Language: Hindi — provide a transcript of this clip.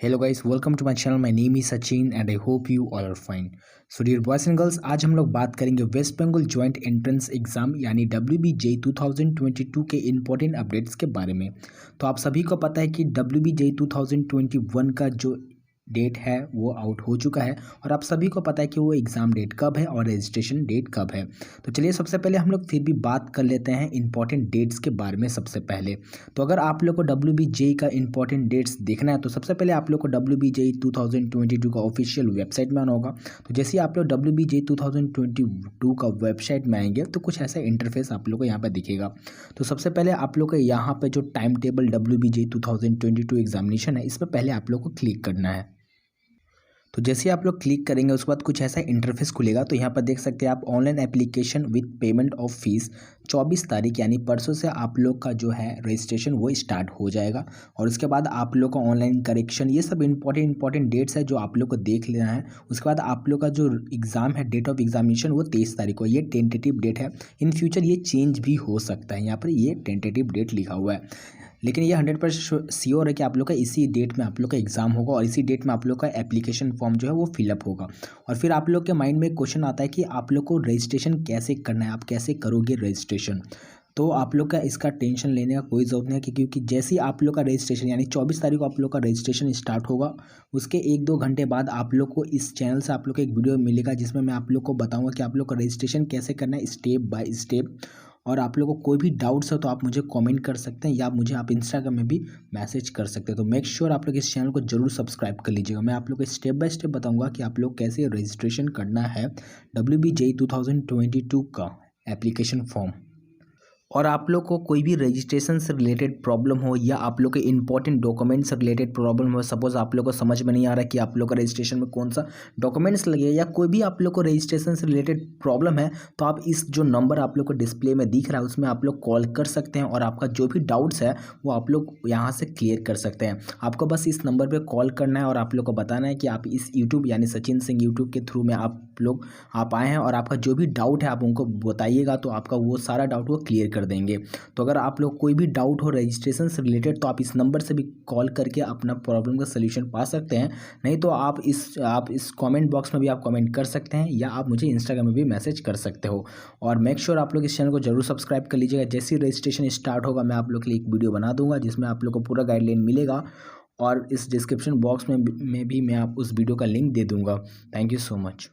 Hello guys, welcome to my channel. My name is Sachin and I hope you all are fine. So dear boys and girls, आज हम लोग बात करेंगे West Bengal joint entrance exam यानी WBJEE 2022 के इम्पोर्टेंट अपडेट्स के बारे में। तो आप सभी को पता है कि WBJEE 2021 का जो डेट है वो आउट हो चुका है और आप सभी को पता है कि वो एग्ज़ाम डेट कब है और रजिस्ट्रेशन डेट कब है। तो चलिए सबसे पहले हम लोग फिर भी बात कर लेते हैं इंपॉर्टेंट डेट्स के बारे में। सबसे पहले तो अगर आप लोग को WBJEE का इंपॉर्टेंट डेट्स देखना है तो सबसे पहले आप लोग को WBJEE 2022 का ऑफिशियल वेबसाइट में आना होगा। तो जैसे आप लोग WBJEE 2022 का वेबसाइट में आएंगे तो कुछ ऐसा इंटरफेस आप लोग को यहाँ पर दिखेगा। तो सबसे पहले आप लोग को यहाँ पर जो टाइम टेबल WBJEE 2022 एग्जामिनेशन है इस पर पहले आप लोग को क्लिक करना है। तो जैसे आप लोग क्लिक करेंगे उसके बाद कुछ ऐसा इंटरफेस खुलेगा। तो यहाँ पर देख सकते हैं आप online application with payment of fees 24 तारीख यानी परसों से आप लोग का जो है रजिस्ट्रेशन वो स्टार्ट हो जाएगा। और उसके बाद आप लोग का ऑनलाइन करेक्शन ये सब इंपॉर्टेंट डेट्स है जो आप लोग को देख लेना है। उसके बाद आप लोग का जो एग्ज़ाम है डेट ऑफ एग्जामिनेशन वो 23 तारीख को, ये टेंटेटिव डेट है। इन फ्यूचर ये चेंज भी हो सकता है, यहाँ पर ये टेंटेटिव डेट लिखा हुआ है लेकिन ये 100% श्योर है कि आप लोग का इसी डेट में आप लोग का एग्ज़ाम होगा और इसी डेट में आप लोग का एप्लीकेशन फॉर्म जो है वो फिलअप होगा। और फिर आप लोग के माइंड में क्वेश्चन आता है कि आप लोग को रजिस्ट्रेशन कैसे करना है, आप कैसे करोगे रजिस्ट्रेशन। तो आप लोग का इसका टेंशन लेने का कोई ज़रूरत नहीं है क्योंकि जैसे ही आप लोग का रजिस्ट्रेशन यानी 24 तारीख को आप लोग का रजिस्ट्रेशन स्टार्ट होगा उसके 1-2 घंटे बाद आप लोग को इस चैनल से आप लोग को एक वीडियो मिलेगा जिसमें मैं आप लोग को बताऊंगा कि आप लोग का रजिस्ट्रेशन कैसे करना है स्टेप बाय स्टेप। और आप लोगों को कोई भी डाउट्स हो तो आप मुझे कमेंट कर सकते हैं या मुझे आप इंस्टाग्राम में भी मैसेज कर सकते हैं। तो मेक श्योर आप लोग इस चैनल को जरूर सब्सक्राइब कर लीजिएगा। मैं आप लोग को स्टेप बाय स्टेप बताऊंगा कि आप लोग कैसे रजिस्ट्रेशन करना है WBJEE 2022 का एप्लीकेशन फॉर्म। और आप लोग को कोई भी रजिस्ट्रेशन से रिलेटेड प्रॉब्लम हो या आप लोग के इंपॉर्टेंट डॉक्यूमेंट्स से रिलेटेड प्रॉब्लम हो, सपोज आप लोग को समझ में नहीं आ रहा कि आप लोग का रजिस्ट्रेशन में कौन सा डॉक्यूमेंट्स लगे या कोई भी आप लोग को रजिस्ट्रेशन से रिलेटेड प्रॉब्लम है तो आप इस जो नंबर आप लोग को डिस्प्ले में दिख रहा है उसमें आप लोग कॉल कर सकते हैं और आपका जो भी डाउट्स है वो आप लोग यहाँ से क्लियर कर सकते हैं। आपको बस इस नंबर पर कॉल करना है और आप लोग को बताना है कि आप इस यूट्यूब यानी सचिन सिंह यूट्यूब के थ्रू में आप आए हैं और आपका जो भी डाउट है आप उनको बताइएगा तो आपका वो सारा डाउट वो क्लियर कर देंगे। तो अगर आप लोग कोई भी डाउट हो रजिस्ट्रेशन से रिलेटेड तो आप इस नंबर से भी कॉल करके अपना प्रॉब्लम का सलूशन पा सकते हैं। नहीं तो आप इस कमेंट बॉक्स में भी आप कमेंट कर सकते हैं या आप मुझे इंस्टाग्राम में भी मैसेज कर सकते हो। और मेक श्योर आप लोग इस चैनल को जरूर सब्सक्राइब कर लीजिएगा। जैसे ही रजिस्ट्रेशन स्टार्ट होगा मैं आप लोग के लिए एक वीडियो बना दूंगा जिसमें आप लोग को पूरा गाइडलाइन मिलेगा और इस डिस्क्रिप्शन बॉक्स में भी मैं आप उस वीडियो का लिंक दे दूंगा। Thank you so much.